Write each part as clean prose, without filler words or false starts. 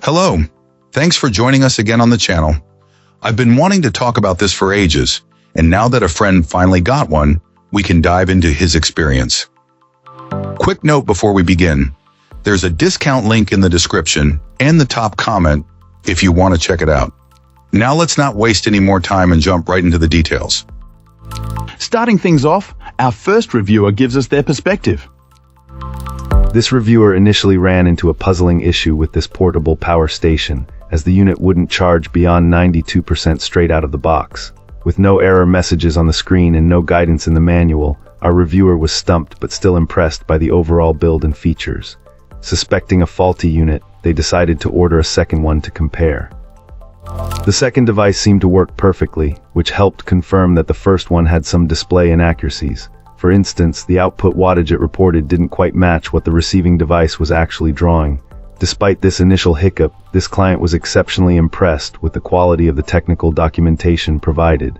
Hello, thanks for joining us again on the channel. I've been wanting to talk about this for ages, and now that a friend finally got one, we can dive into his experience. Quick note before we begin, there's a discount link in the description and the top comment if you want to check it out. Now let's not waste any more time and jump right into the details. Starting things off, our first reviewer gives us their perspective. This reviewer initially ran into a puzzling issue with this portable power station, as the unit wouldn't charge beyond 92% straight out of the box. With no error messages on the screen and no guidance in the manual, our reviewer was stumped but still impressed by the overall build and features. Suspecting a faulty unit, they decided to order a second one to compare. The second device seemed to work perfectly, which helped confirm that the first one had some display inaccuracies. For instance, the output wattage it reported didn't quite match what the receiving device was actually drawing. Despite this initial hiccup, this client was exceptionally impressed with the quality of the technical documentation provided.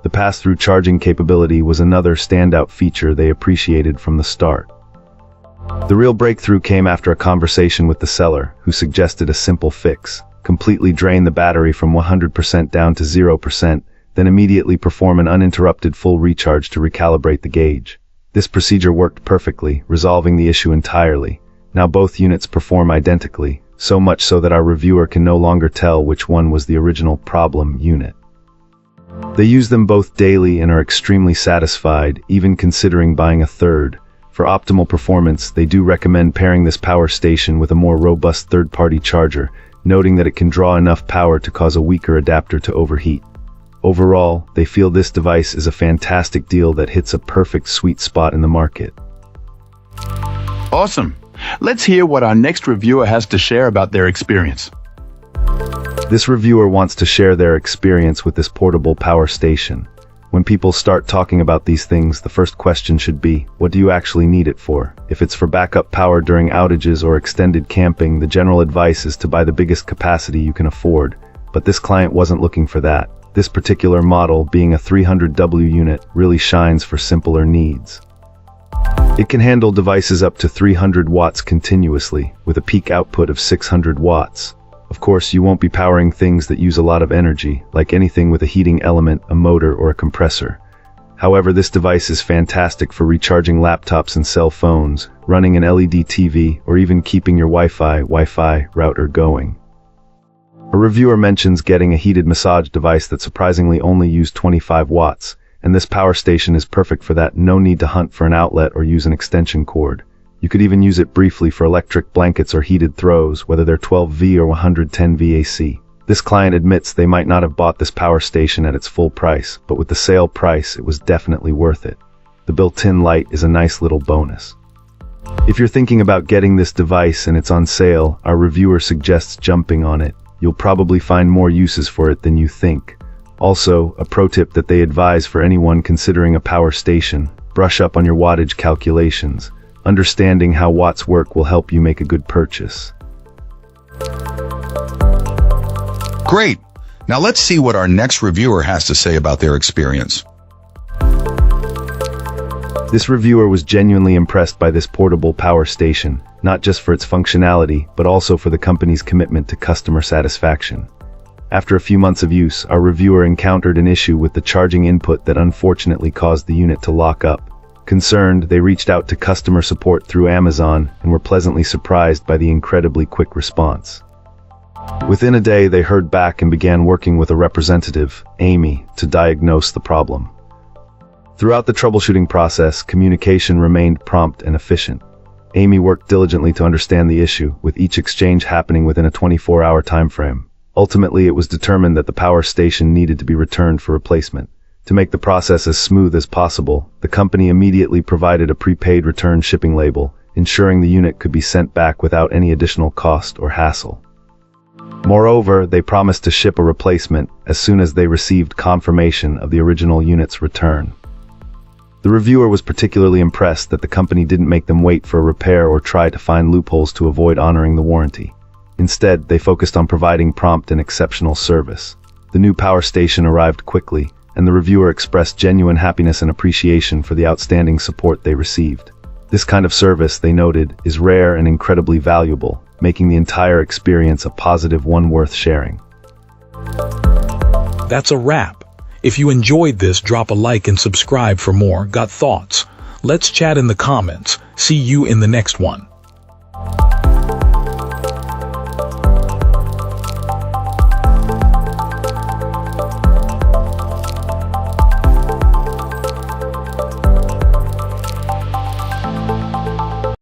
The pass-through charging capability was another standout feature they appreciated from the start. The real breakthrough came after a conversation with the seller, who suggested a simple fix: completely drain the battery from 100% down to 0%, then immediately perform an uninterrupted full recharge to recalibrate the gauge. This procedure worked perfectly, resolving the issue entirely. Now both units perform identically, so much so that our reviewer can no longer tell which one was the original problem unit. They use them both daily and are extremely satisfied, even considering buying a third. For optimal performance, they do recommend pairing this power station with a more robust third-party charger, noting that it can draw enough power to cause a weaker adapter to overheat. Overall, they feel this device is a fantastic deal that hits a perfect sweet spot in the market. Awesome. Let's hear what our next reviewer has to share about their experience. This reviewer wants to share their experience with this portable power station. When people start talking about these things, the first question should be, what do you actually need it for? If it's for backup power during outages or extended camping, the general advice is to buy the biggest capacity you can afford. But this client wasn't looking for that. This particular model, being a 300W unit, really shines for simpler needs. It can handle devices up to 300 watts continuously, with a peak output of 600 watts. Of course, you won't be powering things that use a lot of energy, like anything with a heating element, a motor, or a compressor. However, this device is fantastic for recharging laptops and cell phones, running an LED TV, or even keeping your Wi-Fi router going. A reviewer mentions getting a heated massage device that surprisingly only used 25 watts, and this power station is perfect for that. No need to hunt for an outlet or use an extension cord. You could even use it briefly for electric blankets or heated throws, whether they're 12V or 110V AC. This client admits they might not have bought this power station at its full price, but with the sale price, it was definitely worth it. The built-in light is a nice little bonus. If you're thinking about getting this device and it's on sale, our reviewer suggests jumping on it. You'll probably find more uses for it than you think. Also, a pro tip that they advise for anyone considering a power station: brush up on your wattage calculations. Understanding how watts work will help you make a good purchase. Great! Now let's see what our next reviewer has to say about their experience. This reviewer was genuinely impressed by this portable power station, not just for its functionality, but also for the company's commitment to customer satisfaction. After a few months of use, our reviewer encountered an issue with the charging input that unfortunately caused the unit to lock up. Concerned, they reached out to customer support through Amazon and were pleasantly surprised by the incredibly quick response. Within a day, they heard back and began working with a representative, Amy, to diagnose the problem. Throughout the troubleshooting process, communication remained prompt and efficient. Amy worked diligently to understand the issue, with each exchange happening within a 24-hour time frame. Ultimately, it was determined that the power station needed to be returned for replacement. To make the process as smooth as possible, the company immediately provided a prepaid return shipping label, ensuring the unit could be sent back without any additional cost or hassle. Moreover, they promised to ship a replacement as soon as they received confirmation of the original unit's return. The reviewer was particularly impressed that the company didn't make them wait for a repair or try to find loopholes to avoid honoring the warranty. Instead, they focused on providing prompt and exceptional service. The new power station arrived quickly, and the reviewer expressed genuine happiness and appreciation for the outstanding support they received. This kind of service, they noted, is rare and incredibly valuable, making the entire experience a positive one worth sharing. That's a wrap. If you enjoyed this, drop a like and subscribe for more. Got thoughts? Let's chat in the comments. See you in the next one.